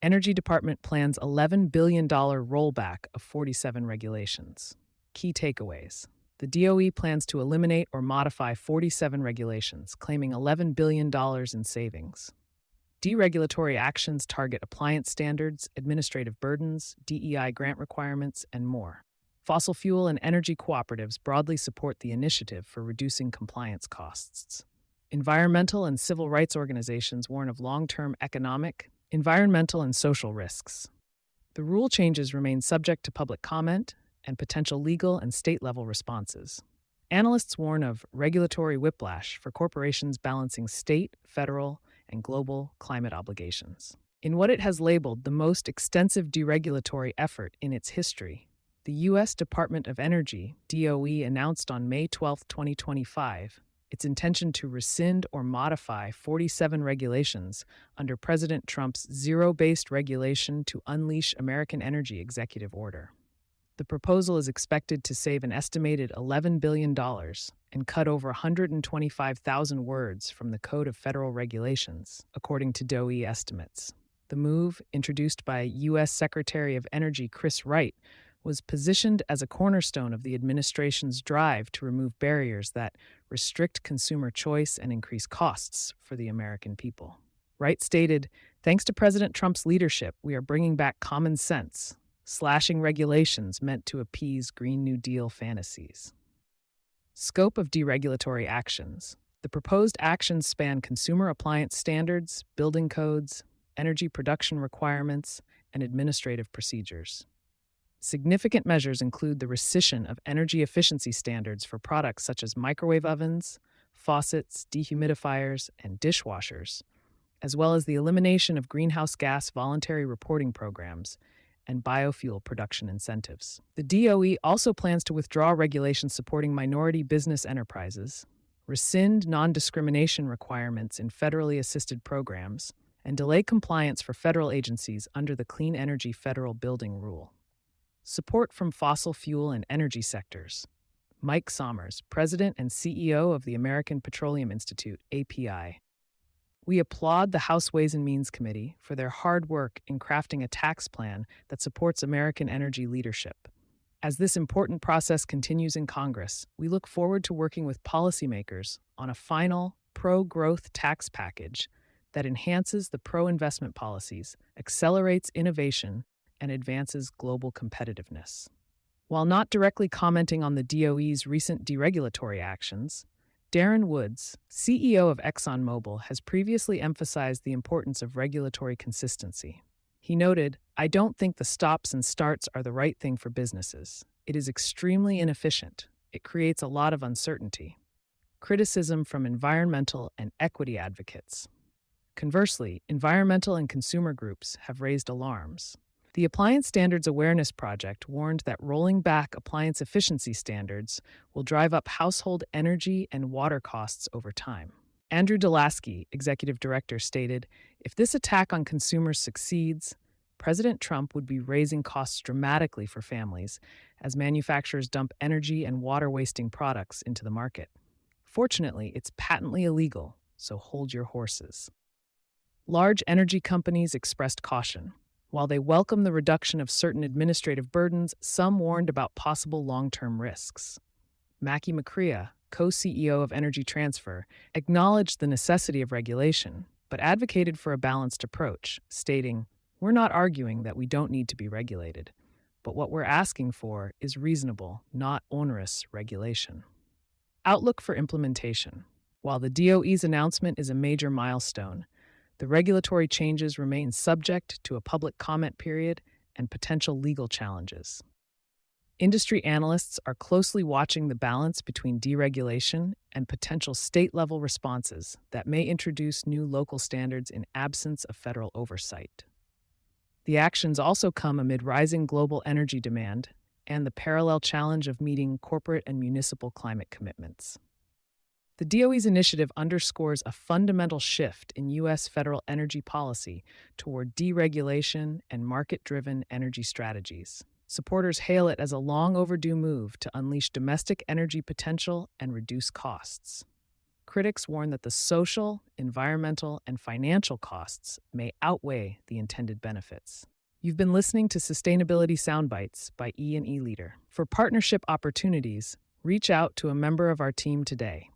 Energy Department plans $11 billion rollback of 47 regulations. Key takeaways. The DOE plans to eliminate or modify 47 regulations, claiming $11 billion in savings. Deregulatory actions target appliance standards, administrative burdens, DEI grant requirements, and more. Fossil fuel and energy cooperatives broadly support the initiative for reducing compliance costs. Environmental and civil rights organizations warn of long-term economic, environmental, and social risks. The rule changes remain subject to public comment and potential legal and state-level responses. Analysts warn of regulatory whiplash for corporations balancing state, federal, and global climate obligations. In what it has labeled the most extensive deregulatory effort in its history, the U.S. Department of Energy, DOE, announced on May 12, 2025, its intention to rescind or modify 47 regulations under President Trump's Zero-Based Regulation to Unleash American Energy executive order. The proposal is expected to save an estimated $11 billion and cut over 125,000 words from the Code of Federal Regulations, according to DOE estimates. The move, introduced by U.S. Secretary of Energy Chris Wright, was positioned as a cornerstone of the administration's drive to remove barriers that restrict consumer choice and increase costs for the American people. Wright stated, "Thanks to President Trump's leadership, we are bringing back common sense, slashing regulations meant to appease Green New Deal fantasies." Scope of deregulatory actions. The proposed actions span consumer appliance standards, building codes, energy production requirements, and administrative procedures. Significant measures include the rescission of energy efficiency standards for products such as microwave ovens, faucets, dehumidifiers, and dishwashers, as well as the elimination of greenhouse gas voluntary reporting programs and biofuel production incentives. The DOE also plans to withdraw regulations supporting minority business enterprises, rescind non-discrimination requirements in federally assisted programs, and delay compliance for federal agencies under the Clean Energy Federal Building Rule. Support from fossil fuel and energy sectors. Mike Sommers, President and CEO of the American Petroleum Institute, API. We applaud the House Ways and Means Committee for their hard work in crafting a tax plan that supports American energy leadership. As this important process continues in Congress, we look forward to working with policymakers on a final pro-growth tax package that enhances the pro-investment policies, accelerates innovation, and advances global competitiveness. While not directly commenting on the DOE's recent deregulatory actions, Darren Woods, CEO of ExxonMobil, has previously emphasized the importance of regulatory consistency. He noted, "I don't think the stops and starts are the right thing for businesses. It is extremely inefficient. It creates a lot of uncertainty." Criticism from environmental and equity advocates. Conversely, environmental and consumer groups have raised alarms. The Appliance Standards Awareness Project warned that rolling back appliance efficiency standards will drive up household energy and water costs over time. Andrew Delaski, executive director, stated, "If this attack on consumers succeeds, President Trump would be raising costs dramatically for families as manufacturers dump energy and water-wasting products into the market. Fortunately, it's patently illegal, so hold your horses." Large energy companies expressed caution. While they welcome the reduction of certain administrative burdens, some warned about possible long-term risks. Mackie McCrea, co-CEO of Energy Transfer, acknowledged the necessity of regulation, but advocated for a balanced approach, stating, "We're not arguing that we don't need to be regulated, but what we're asking for is reasonable, not onerous regulation." Outlook for implementation. While the DOE's announcement is a major milestone, the regulatory changes remain subject to a public comment period and potential legal challenges. Industry analysts are closely watching the balance between deregulation and potential state-level responses that may introduce new local standards in absence of federal oversight. The actions also come amid rising global energy demand and the parallel challenge of meeting corporate and municipal climate commitments. The DOE's initiative underscores a fundamental shift in U.S. federal energy policy toward deregulation and market-driven energy strategies. Supporters hail it as a long overdue move to unleash domestic energy potential and reduce costs. critics warn that the social, environmental, and financial costs may outweigh the intended benefits. You've been listening to Sustainability Soundbites by E&E Leader. For partnership opportunities, reach out to a member of our team today.